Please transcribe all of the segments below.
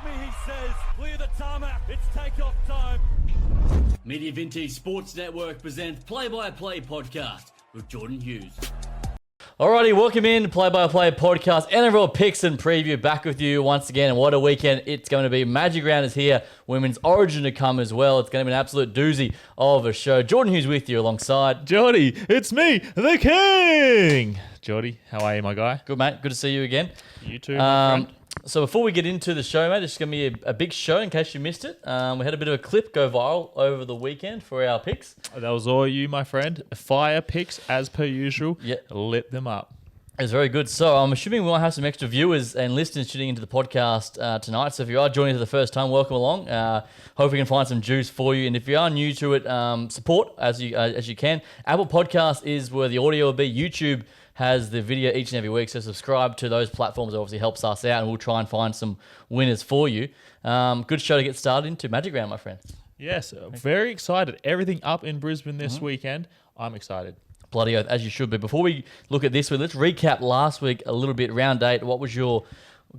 me, he says. Clear the tarmac. It's takeoff time. Media Vintage Sports Network presents Play-by-Play Podcast with Jordan Hughes. Alrighty, welcome in to Play-by-Play Podcast. NFL picks and preview back with you once again. And what a weekend it's going to be. Magic Round is here. Women's Origin to come as well. It's going to be an absolute doozy of a show. Jordan Hughes with you alongside. Jordy, it's me, the King. Jordy, how are you, my guy? Good, mate. Good to see you again. You too, my friend. So before we get into the show, mate, it's going to be a big show in case you missed it. We had a bit of a clip go viral over the weekend for our picks. That was all you, my friend. Fire picks, as per usual. Yeah. Lit them up. It's very good. So I'm assuming we might have some extra viewers and listeners tuning into the podcast tonight. So if you are joining for the first time, welcome along. Hope we can find some juice for you. And if you are new to it, support as you can. Apple Podcast is where the audio will be. YouTube has the video each and every week. So subscribe to those platforms. It obviously helps us out, and we'll try and find some winners for you. Good show to get started into Magic Round, my friend. Yes, very excited. Everything up in Brisbane this weekend. I'm excited. Bloody oath, as you should be. Before we look at this week, let's recap last week a little bit. Round 8, what was your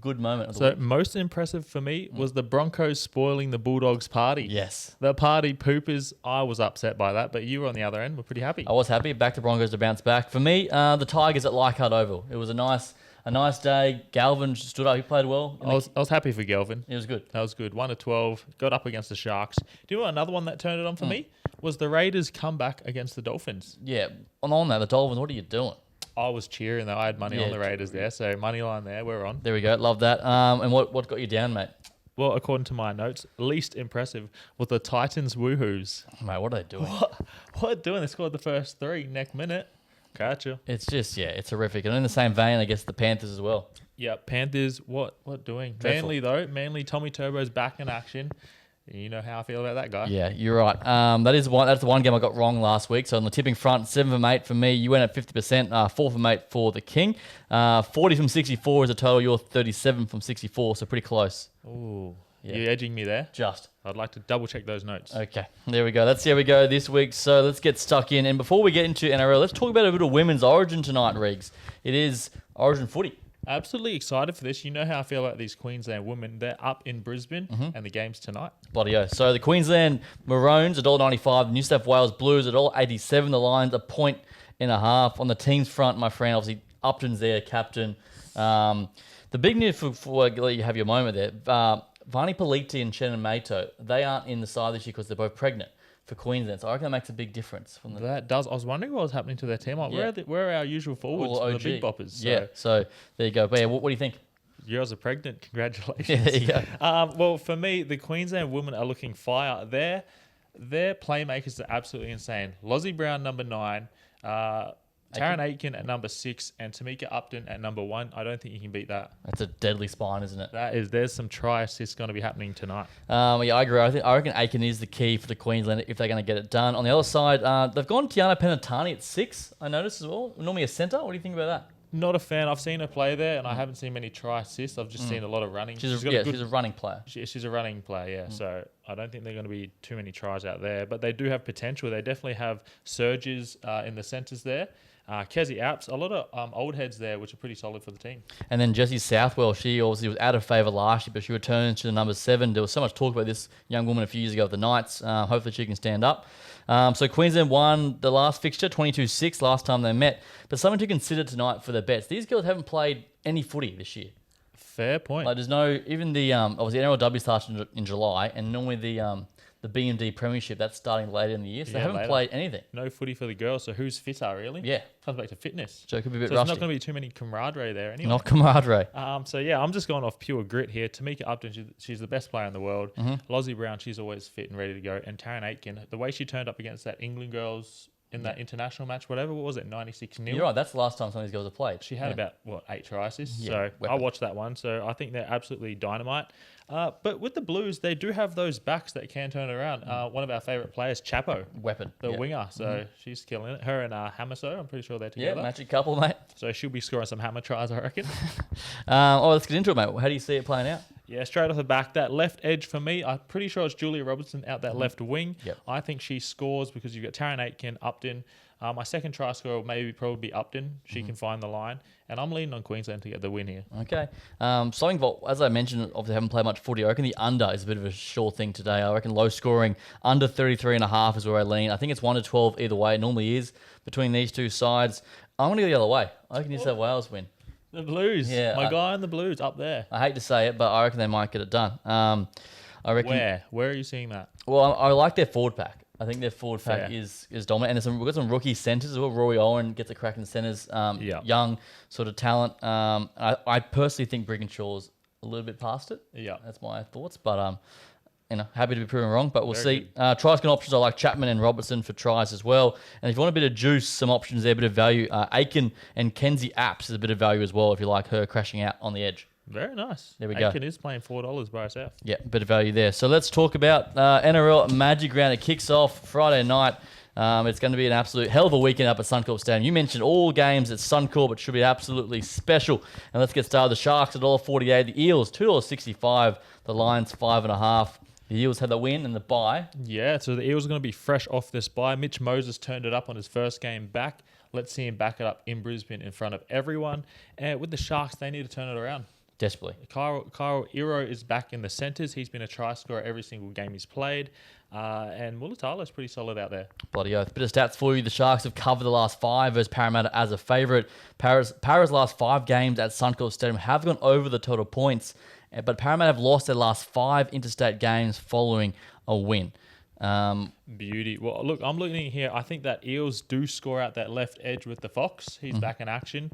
good moment of the So week? most impressive for me was the Broncos spoiling the Bulldogs party. Yes. The party poopers, I was upset by that, but you were on the other end. We're pretty happy. I was happy. Back to Broncos to bounce back. For me, the Tigers at Leichhardt Oval. It was a nice day. Galvin stood up. He played well. I was happy for Galvin. It was good. That was good. 1-12. Got up against the Sharks. Do you know what another one that turned it on for me? Was the Raiders' comeback against the Dolphins. Yeah. On that, the Dolphins, what are you doing? I was cheering though. I had money on the Raiders there. So money line there. We're on. There we go. Love that. And what got you down, mate? Well, according to my notes, least impressive was the Titans woohoos. Mate, what are they doing? What doing? They scored the first 3 next minute. Gotcha. It's just, it's horrific. And in the same vein, I guess the Panthers as well. Yeah, Panthers, what doing? Dreadful. Manly though. Manly, Tommy Turbo's back in action. You know how I feel about that guy. Yeah, you're right. That's the one game I got wrong last week. So on the tipping front, 7 from 8 for me. You went at 50%, 4 from 8 for the King. 40 from 64 is a total. You're 37 from 64, so pretty close. Ooh. Yeah. You're edging me there. Just. I'd like to double check those notes. Okay, there we go. That's how we go this week. So let's get stuck in. And before we get into NRL, let's talk about a bit of women's Origin tonight, Riggs. It is Origin footy. Absolutely excited for this. You know how I feel about these Queensland women. They're up in Brisbane and the game's tonight. Bloody oath. So the Queensland Maroons, $1.95. The New South Wales Blues, $1.87. The Lions, 1.5 points. On the team's front, my friend, obviously Upton's there, captain. The big news for let you have your moment there, Vani Politi and Shannon Mato, they aren't in the side this year because they're both pregnant for Queensland. So I reckon that makes a big difference. From the That does. I was wondering what was happening to their team. Like, where are our usual forwards, all the OG. big boppers? So Yeah, so there you go. But yeah, what do you think? you guys are pregnant. Congratulations. Yeah, there you go. Well, for me, the Queensland women are looking fire. Their playmakers are absolutely insane. Lozzie Brown, number 9. Taryn Aitken at number 6 and Tamika Upton at number 1. I don't think you can beat that. That's a deadly spine, isn't it? There's some try assists going to be happening tonight. Yeah, I agree. I reckon Aiken is the key for the Queensland if they're going to get it done. On the other side, they've gone Tiana Penatani at 6. I noticed as well. Normally a centre. What do you think about that? Not a fan. I've seen her play there, and I haven't seen many try assists. I've just seen a lot of running. She's got a running player. She's a running player, yeah. So I don't think they're going to be too many tries out there, but they do have potential. They definitely have surges in the centres there. Kezi Apps, a lot of old heads there, which are pretty solid for the team. And then Jessie Southwell, she obviously was out of favour last year, but she returns to the number 7. There was so much talk about this young woman a few years ago with the Knights. Hopefully she can stand up. So Queensland won the last fixture, 22-6 last time they met. But something to consider tonight for their bets. These girls haven't played any footy this year. Fair point. Like there's no, even the, obviously NRLW starts in July, and normally the BMD Premiership, that's starting later in the year. So they haven't later. played anything. No footy for the girls, so who's fitter, really? Yeah. Comes back to fitness. So it could be a bit So rusty. it's not going to be too many camaraderie there anyway. Not camaraderie. So yeah, I'm just going off pure grit here. Tamika Upton, she's the best player in the world. Lozzie Brown, she's always fit and ready to go. And Taryn Aitken, the way she turned up against that England girls in that international match, whatever, what was it, 96-0? You're right. That's the last time some of these girls have played. She had about, 8 try assists? Yeah, So weapon. I watched that one. So I think they're absolutely dynamite. But with the Blues, they do have those backs that can turn it around. One of our favourite players, Chapo, Weapon. the Yeah. winger. So she's killing it. Her and Hamaso, I'm pretty sure they're Yeah, together. magic couple, mate. So she'll be scoring some hammer tries, I reckon. Let's get into it, mate. How do you see it playing out? Yeah, straight off the back, that left edge for me, I'm pretty sure it's Julia Robertson out that left wing. Yep. I think she scores because you've got Taryn Aitken, Upton. My second try scorer will maybe probably be Upton. She can find the line. And I'm leaning on Queensland to get the win here. Okay. As I mentioned, obviously haven't played much footy. I reckon the under is a bit of a sure thing today. I reckon low scoring, under 33.5 is where I lean. I think it's 1-12 either way. It normally is between these two sides. I'm going to go the other way. I reckon New South Wales win. The Blues. Yeah, My guy in the Blues up there. I hate to say it, but I reckon they might get it done. I reckon. Where? Where are you seeing that? Well, I like their forward pack. I think their forward pack Fair. is dominant. And we've got some rookie centres as well. Rory Owen gets a crack in the centres. Yeah. Young sort of talent. I personally think Brigginshaw's a little bit past it. Yeah. That's my thoughts. But, happy to be proven wrong, but we'll Very see. Try scoring options, I like Chapman and Robertson for tries as well. And if you want a bit of juice, some options there, a bit of value. Aiken and Kenzie Apps is a bit of value as well if you like her crashing out on the edge. Very nice. There we go. Aiken is playing $4 by herself. Yeah, bit of value there. So let's talk about NRL Magic Round. It kicks off Friday night. It's going to be an absolute hell of a weekend up at Suncorp Stadium. You mentioned all games at Suncorp. It should be absolutely special. And let's get started. The Sharks $1.48. The Eels $2.65. The Lions 5.5. The Eels had the win and the bye. Yeah, so the Eels are going to be fresh off this bye. Mitch Moses turned it up on his first game back. Let's see him back it up in Brisbane in front of everyone. And with the Sharks, they need to turn it around. Desperately. Kyle Iro is back in the centres. He's been a try scorer every single game he's played. And Mulatalo is pretty solid out there. Bloody oath. Bit of stats for you. The Sharks have covered the last 5 versus Parramatta as a favourite. Para's last 5 games at Suncorp Stadium have gone over the total points, but Parramatta have lost their last 5 interstate games following a win. Beauty. Well, look, I'm looking here. I think that Eels do score out that left edge with the Fox. He's back in action.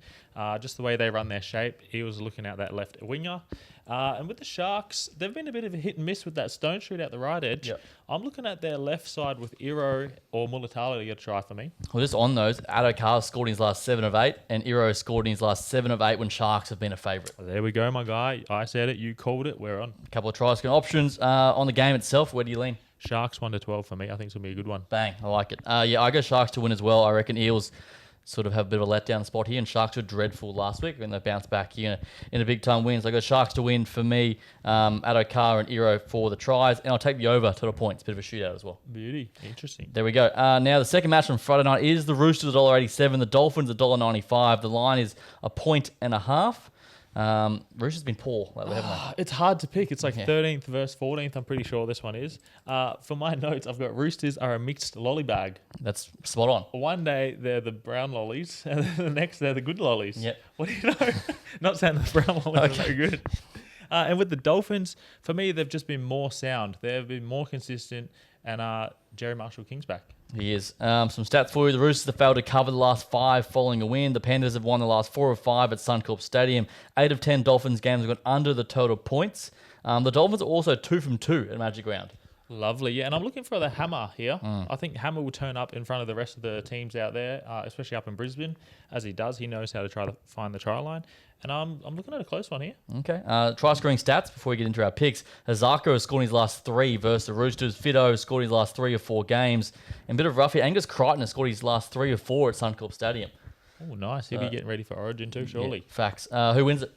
Just the way they run their shape. Eels are looking out that left winger. And with the Sharks, they've been a bit of a hit and miss with that stone shoot out the right edge. Yep. I'm looking at their left side with Iro or Mulatalo to get a try for me. Well, just on those, Addo-Carr scored in his last 7 of 8, and Iro scored in his last 7 of 8 when Sharks have been a favourite. There we go, my guy. I said it. You called it. We're on. A couple of try-scoring options on the game itself. Where do you lean? Sharks 1-12 for me. I think it's going to be a good one. Bang, I like it. Yeah, I go Sharks to win as well. I reckon Eels sort of have a bit of a letdown spot here, and Sharks were dreadful last week, and they bounced back here in a big-time win. So I go Sharks to win for me, Addo-Carr and Iro for the tries, and I'll take the over total points. Bit of a shootout as well. Beauty. Interesting. There we go. Now, the second match on Friday night is the Roosters $1.87, the Dolphins $1.95. The line is 1.5 Roosters been poor lately, haven't they? It's hard to pick. It's like 13th versus 14th. I'm pretty sure this one is. For my notes, I've got Roosters are a mixed lolly bag. That's spot on. One day they're the brown lollies, and then the next they're the good lollies. Yep. What do you know? Not saying the brown lollies are very good. And with the Dolphins, for me, they've just been more sound. They've been more consistent, and Jerry Marshall-King's back. He is. Some stats for you. The Roosters have failed to cover the last 5 following a win. The Panthers have won the last 4 of 5 at Suncorp Stadium. 8 of 10 Dolphins games have gone under the total points. The Dolphins are also 2 from 2 at Magic Round. Lovely, yeah. And I'm looking for the Hammer here. I think Hammer will turn up in front of the rest of the teams out there, especially up in Brisbane. As he does, he knows how to try to find the try line. And I'm looking at a close one here. Okay. Try scoring stats before we get into our picks. Hazako has scored his last 3 versus the Roosters. Fido has scored his last 3 or 4 games. And a bit of rough here. Angus Crichton has scored his last 3 or 4 at Suncorp Stadium. Oh, nice. He'll be getting ready for Origin too, surely. Yeah, facts. Who wins it?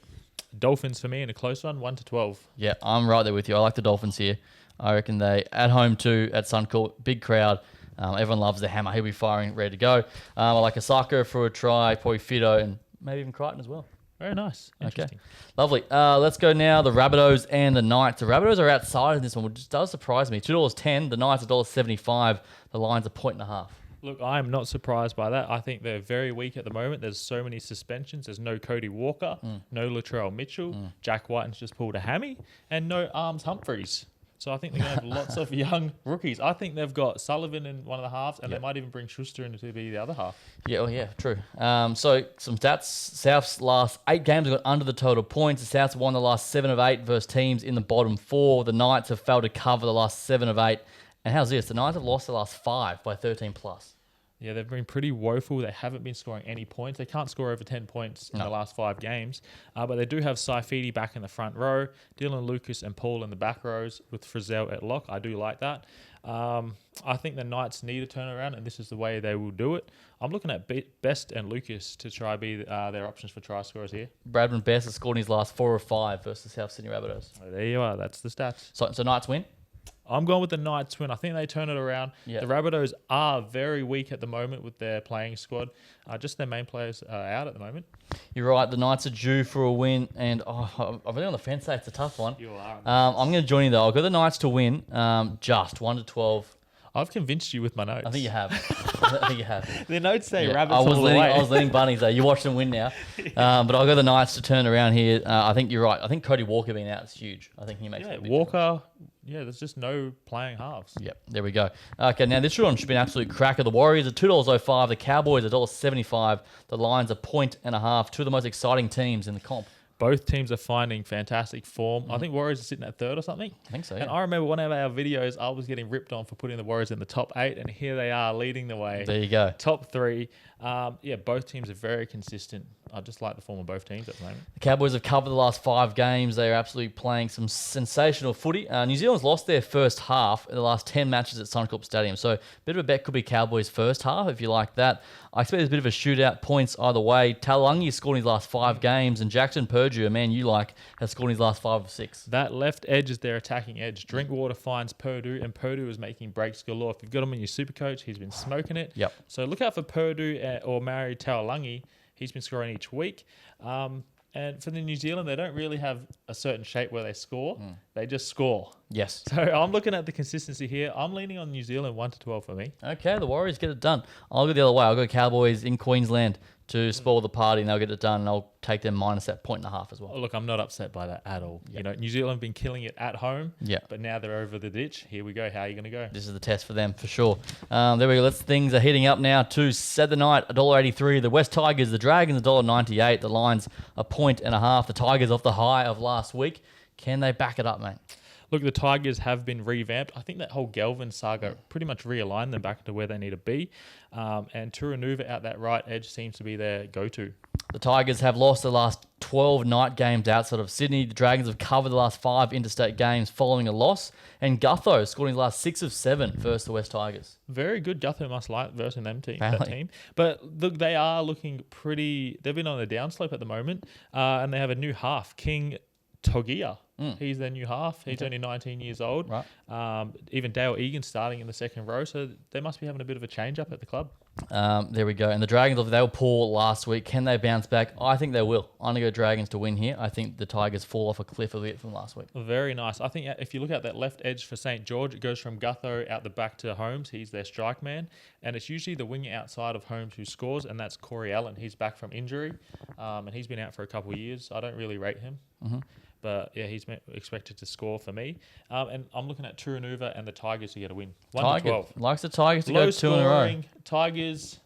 Dolphins for me in a close one, 1-12. Yeah, I'm right there with you. I like the Dolphins here. I reckon they, at home too, at Suncorp, big crowd. Everyone loves the Hammer. He'll be firing, ready to go. I like Osako for a try, probably Fido, and maybe even Crichton as well. Very nice. Interesting. Okay, lovely. Let's go now. The Rabbitohs and the Knights. The Rabbitohs are outside of this one, which does surprise me. $2.10. The Knights $1.75. The Lions a 1.5. Look, I'm not surprised by that. I think they're very weak at the moment. There's so many suspensions. There's no Cody Walker, no Latrell Mitchell. Jack Whiten's just pulled a hammy, and no Arms Humphreys. So I think they're going to have lots of young rookies. I think they've got Sullivan in one of the halves, and they might even bring Schuster in to be the other half. Yeah, well, yeah, true. So some stats. South's last 8 games have got under the total points. The Souths won the last 7 of 8 versus teams in the bottom 4. The Knights have failed to cover the last 7 of 8. And how's this? The Knights have lost the last 5 by 13 plus. Yeah, they've been pretty woeful. They haven't been scoring any points. They can't score over 10 points in the last 5 games. But they do have Saifidi back in the front row, Dylan Lucas and Paul in the back rows with Frizzell at lock. I do like that. I think the Knights need a turnaround, and this is the way they will do it. I'm looking at Best and Lucas to try be their options for try scorers here. Bradman Best has scored in his last 4 or 5 versus South Sydney Rabbitohs. So there you are. That's the stats. So Knights win? I'm going with the Knights win. I think they turn it around. Yeah. The Rabbitohs are very weak at the moment with their playing squad. Just their main players are out at the moment. You're right. The Knights are due for a win, and I'm really on the fence. Say it's a tough one. You are. I'm going to join you though. I'll go the Knights to win. Just 1-12. I've convinced you with my notes. I think you have. I think you have. The notes say Yeah, Rabbits I was all the leading. way. I was leading bunnies though. You watched them win now, but I'll go the Knights to turn around here. I think you're right. I think Cody Walker being out is huge. I think he makes Yeah, a big Walker. Yeah, there's just no playing halves. Yep, there we go. Okay, now this one should be an absolute cracker. The Warriors are $2.05. The Cowboys are $1.75. The Lions are 1.5. Two of the most exciting teams in the comp. Both teams are finding fantastic form. I think Warriors are sitting at 3rd or something. I think so. And Yeah. I remember one of our videos, I was getting ripped on for putting the Warriors in the top 8, and here they are leading the way. There you go. Top 3. Both teams are very consistent. I just like the form of both teams at the moment. The Cowboys have covered the last 5 games. They are absolutely playing some sensational footy. New Zealand's lost their first half in the last 10 matches at Suncorp Stadium. So a bit of a bet could be Cowboys first half, if you like that. I expect there's a bit of a shootout, points either way. Talangi has scored in his last 5 games, and Jackson Purdue, a man you like, has scored in his last 5 or 6. That left edge is their attacking edge. Drinkwater finds Purdue, and Purdue is making breaks galore. If you've got him in your super coach, he's been smoking it. Yep. So look out for Purdue or Mary Talangi. He's been scoring each week. And for the New Zealand, they don't really have a certain shape where they score. They just score. Yes. So I'm looking at the consistency here. I'm leaning on New Zealand 1-12 for me. Okay, the Warriors get it done. I'll go the other way. I'll go Cowboys in Queensland to spoil the party, and they'll get it done, and I'll take them minus that 1.5 as well. Oh, look, I'm not upset by that at all. Yep. You know, New Zealand have been killing it at home, Yeah. but now they're over the ditch. Here we go. How are you going to go? This is the test for them, for sure. There we go. Things are heating up now to Saturday night, $1.83. The West Tigers, the Dragons, $1.98. The Lions, 1.5. The Tigers off the high of last week. Can they back it up, mate? Look, the Tigers have been revamped. I think that whole Galvin saga pretty much realigned them back to where they need to be. And Turunuva out that right edge seems to be their go-to. The Tigers have lost the last 12 night games outside of Sydney. The Dragons have covered the last 5 interstate games following a loss. And Gutho scored in the last 6 of 7 versus the West Tigers. Very good. Gutho must like versus that Apparently. team. But look, they are looking pretty... They've been on the downslope at the moment. And they have a new half, King Togia. He's their new half. He's only 19 years old. Right. Even Dale Egan starting in the second row. So they must be having a bit of a change up at the club. There we go. And the Dragons, they were poor last week. Can they bounce back? I think they will. I'm going to go Dragons to win here. I think the Tigers fall off a cliff a bit from last week. Very nice. I think if you look at that left edge for St. George, it goes from Gutho out the back to Holmes. He's their strike man. And it's usually the winger outside of Holmes who scores, and that's Corey Allen. He's back from injury, and he's been out for a couple of years. I don't really rate him. But yeah, he's expected to score for me. And I'm looking at Turunuva and the Tigers to get a win. 1-12. Likes the Tigers to Low go 2 in a row. scoring, Tigers,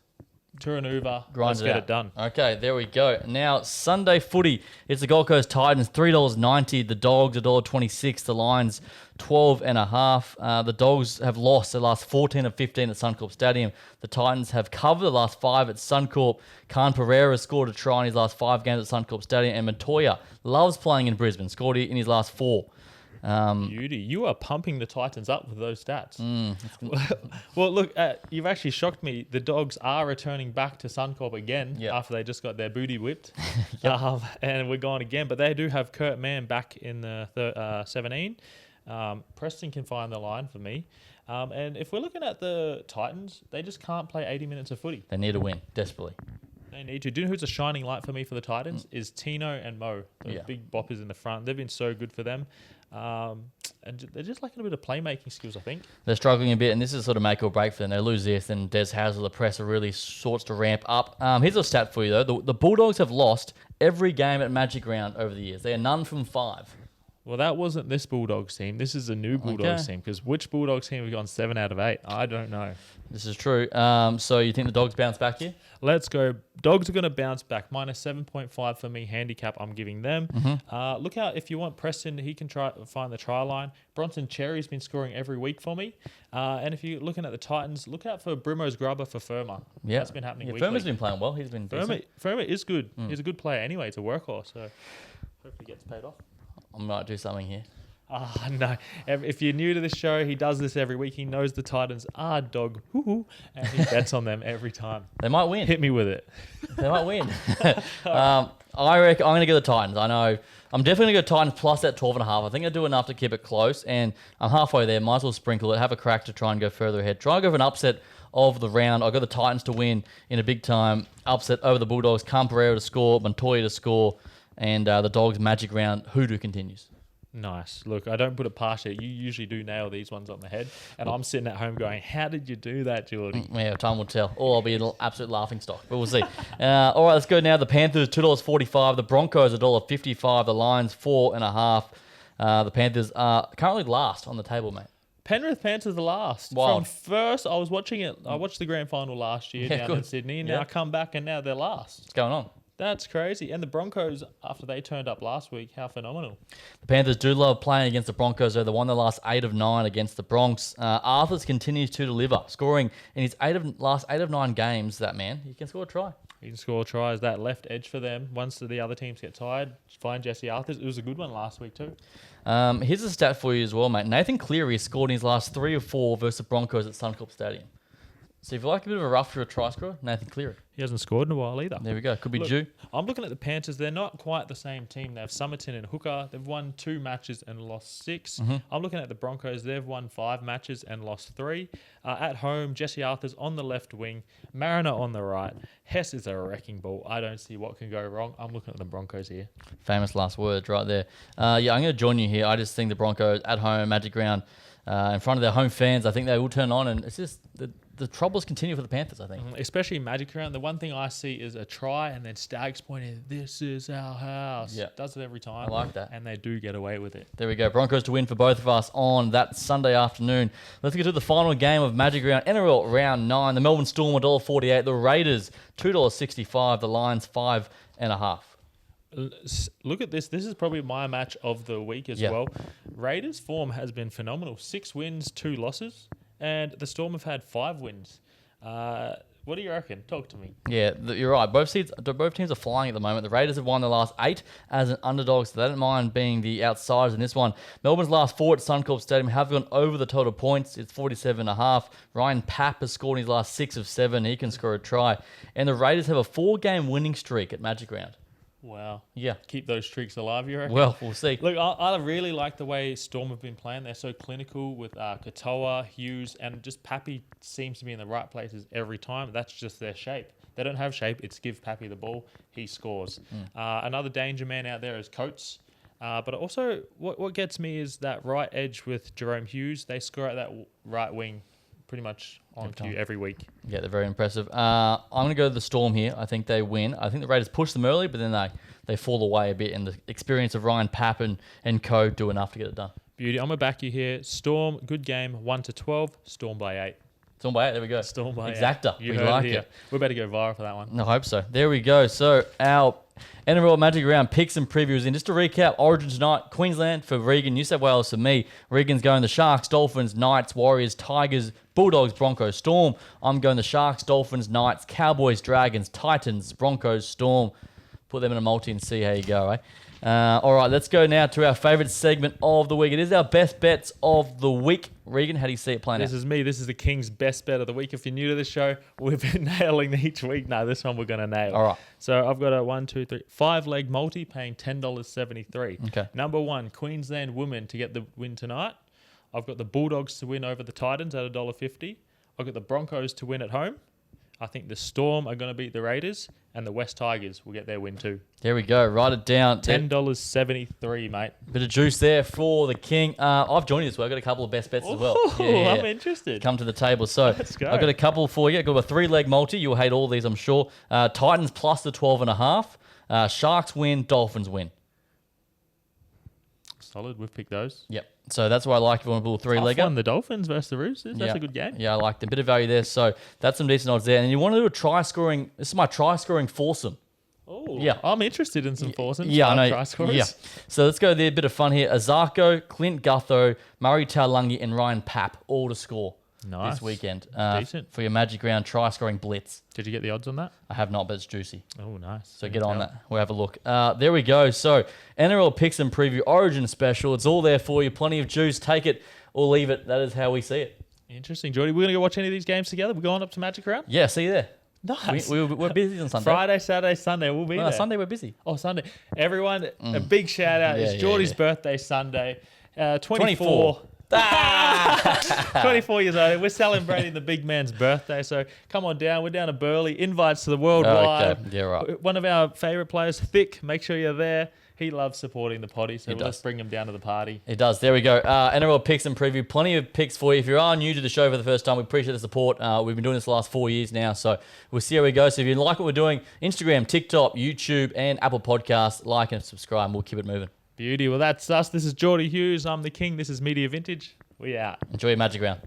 Turunuva. Let's get it done. Okay, there we go. Now, Sunday footy. It's the Gold Coast Titans, $3.90. The Dogs, $1.26. The Lions, 12.5. The Dogs have lost their last 14 of 15 at Suncorp Stadium. The Titans have covered the last 5 at Suncorp. Khan Pereira scored a try in his last 5 games at Suncorp Stadium. And Montoya loves playing in Brisbane. Scored in his last 4. Beauty. You are pumping the Titans up with those stats. Well, look, you've actually shocked me. The Dogs are returning back to Suncorp again after they just got their booty whipped. And we're going again. But they do have Kurt Mann back in the 17. Preston can find the line for me. And if we're looking at the Titans, they just can't play 80 minutes of footy. They need a win, desperately. They need to. Do you know who's a shining light for me for the Titans? Is Tino and Mo. Those big boppers in the front. They've been so good for them. And they're just lacking a bit of playmaking skills, I think. They're struggling a bit, and this is sort of make or break for them. They lose this, then Des Hasler, the presser, really sorts to ramp up. Here's a stat for you, though. The Bulldogs have lost every game at Magic Round over the years. They are none from 5. Well, that wasn't this Bulldogs team. This is a new Bulldogs team. Because which Bulldogs team have gone 7 out of 8? I don't know. This is true. So you think the Dogs bounce back here? Let's go. Dogs are going to bounce back. Minus 7.5 for me. Handicap, I'm giving them. Look out, if you want Preston, he can try find the try line. Bronson Cherry's been scoring every week for me. And if you're looking at the Titans, look out for Brimo's grubber for Firma. Yeah. That's been happening weekly. Firma's been playing well. He's been decent. Firma is good. He's a good player anyway. It's a workhorse. So hopefully he gets paid off. I might do something here. No. If you're new to this show, he does this every week. He knows the Titans are dog hoo-hoo, and he bets on them every time. They might win. Hit me with it. They might win. I reckon I'm going to go the Titans. I know. I'm definitely going to go Titans plus that 12.5. I think I do enough to keep it close, and I'm halfway there. Might as well sprinkle it, have a crack to try and go further ahead. Try and go for an upset of the round. I've got the Titans to win in a big time upset over the Bulldogs. Camperero to score, Montoya to score, and the Dogs magic round. Hoodoo continues. Nice. Look, I don't put it past you. You usually do nail these ones on the head. And I'm sitting at home going, how did you do that, Geordie? Yeah, time will tell. Or I'll be an absolute laughing stock. But we'll see. All right, let's go now. The Panthers, $2.45. The Broncos, $1.55. The Lions, 4.5. The Panthers are currently last on the table, mate. Penrith Panthers the last. Wild. From first, I was watching it. I watched the grand final last year down in Sydney. And now I come back and now they're last. What's going on? That's crazy. And the Broncos, after they turned up last week, how phenomenal. The Panthers do love playing against the Broncos, though. They won the last 8 of 9 against the Bronx. Arthurs continues to deliver, scoring in his last 8 of 9 games. That man, he can score a try. He can score tries. That left edge for them. Once the other teams get tired, find Jesse Arthurs. It was a good one last week too. Here's a stat for you as well, mate. Nathan Cleary scored in his last 3 or 4 versus the Broncos at Suncorp Stadium. So if you like a bit of a rough for a try scorer, Nathan Cleary. He hasn't scored in a while either. There we go. Could be Look, due. I'm looking at the Panthers. They're not quite the same team. They have Summerton and Hooker. They've won 2 matches and lost 6. I'm looking at the Broncos. They've won 5 matches and lost 3. At home, Jesse Arthurs on the left wing, Mariner on the right. Hess is a wrecking ball. I don't see what can go wrong. I'm looking at the Broncos here. Famous last words right there. Yeah, I'm going to join you here. I just think the Broncos at home, Magic Round, in front of their home fans, I think they will turn on, and it's just the troubles continue for the Panthers, I think. Especially Magic Round. The one thing I see is a try and then Stags pointing, this is our house. Yeah. Does it every time. I like that. And they do get away with it. There we go. Broncos to win for both of us on that Sunday afternoon. Let's get to the final game of Magic Round, NRL Round 9. The Melbourne Storm, $1.48. The Raiders, $2.65. The Lions, 5.5. Look at this. This is probably my match of the week as well. Raiders' form has been phenomenal. 6 wins, 2 losses. And the Storm have had 5 wins. What do you reckon? Talk to me. Yeah, you're right. Both teams are flying at the moment. The Raiders have won the last 8 as an underdog, so they don't mind being the outsiders in this one. Melbourne's last 4 at Suncorp Stadium have gone over the total points. It's 47.5. Ryan Papp has scored in his last 6 of 7. He can score a try. And the Raiders have a 4-game winning streak at Magic Round. Wow. Yeah. Keep those streaks alive, you reckon? Well, we'll see. Look, I really like the way Storm have been playing. They're so clinical with Katoa, Hughes, and just Pappy seems to be in the right places every time. That's just their shape. They don't have shape. It's give Pappy the ball. He scores. Another danger man out there is Coates. But also, what gets me is that right edge with Jerome Hughes. They score at that right wing pretty much on cue every week. Yeah, they're very impressive. I'm going to go to the Storm here. I think they win. I think the Raiders push them early, but then they fall away a bit, and the experience of Ryan Papp and co do enough to get it done. Beauty. I'm going to back you here. Storm, good game, 1-12. Storm by 8. Storm by 8, there we go. Storm by 8. Exacta. You We heard like here. it. We're about to go viral for that one. I hope so. There we go. So our NRL Magic Round picks and previews in. Just to recap, Origin tonight, Queensland for Regan, New South Wales for me. Regan's going the Sharks, Dolphins, Knights, Warriors, Tigers, Bulldogs, Broncos, Storm. I'm going the Sharks, Dolphins, Knights, Cowboys, Dragons, Titans, Broncos, Storm. Put them in a multi and see how you go, eh? All right, let's go now to our favourite segment of the week. It is our best bets of the week. Regan, how do you see it playing out? This is me. This is the King's best bet of the week. If you're new to this show, we've been nailing each week. No, this one we're going to nail. All right. So I've got a 5-leg multi paying $10.73. Okay. Number 1, Queensland women to get the win tonight. I've got the Bulldogs to win over the Titans at $1.50. I've got the Broncos to win at home. I think the Storm are going to beat the Raiders, and the West Tigers will get their win too. There we go. Write it down. $10.73, mate. Bit of juice there for the King. I've joined you as well. I've got a couple of best bets as well. Yeah. I'm interested. Come to the table. So Let's go. I've got a couple for you. I've got a 3-leg multi. You'll hate all these, I'm sure. Titans plus the 12.5. Sharks win. Dolphins win. Solid. We've picked those. Yep. So that's why I like if you want to pull a three-legger. Won the Dolphins versus the Roosters. That's a good game. Yeah, I like them. Bit of value there. So that's some decent odds there. And you want to do a try-scoring. This is my try-scoring foursome. Oh, Yeah. I'm interested in some foursomes. Yeah, I know. Try scorers. Yeah. So let's go there. A bit of fun here. Azarko, Clint Gutho, Murray Taulagi, and Ryan Papp all to score Nice. this weekend. Decent. For your Magic Round try-scoring blitz. Did you get the odds on that? I have not, but it's juicy. Oh, nice. So get on that. We'll have a look. There we go. So NRL picks and preview Origin special. It's all there for you. Plenty of juice. Take it or leave it. That is how we see it. Interesting, Jordy. We're going to go watch any of these games together. We're going up to Magic Round? Yeah, see you there. Nice. We're busy on Sunday. Friday, Saturday, Sunday. We'll be No, there. Sunday we're busy. Oh, Sunday. Everyone, a big shout out. Yeah, It's yeah, Geordie's yeah. birthday Sunday. 24. 24. 24 years old. We're celebrating the big man's birthday. So come on down. We're down to Burleigh. Invites to the worldwide. Okay. Yeah, right. One of our favourite players, Thick. Make sure you're there. He loves supporting the potty. So He let's does. bring him down to the party. It does. There we go. NRL picks and preview. Plenty of picks for you. If you are new to the show for the first time, we appreciate the support. We've been doing this the last 4 years now, so we'll see how we go. So if you like what we're doing, Instagram, TikTok, YouTube, and Apple Podcasts, like and subscribe, and we'll keep it moving. Beauty. Well, that's us. This is Geordie Hughes. I'm the king. This is Media Vintage. We out. Enjoy your Magic Round.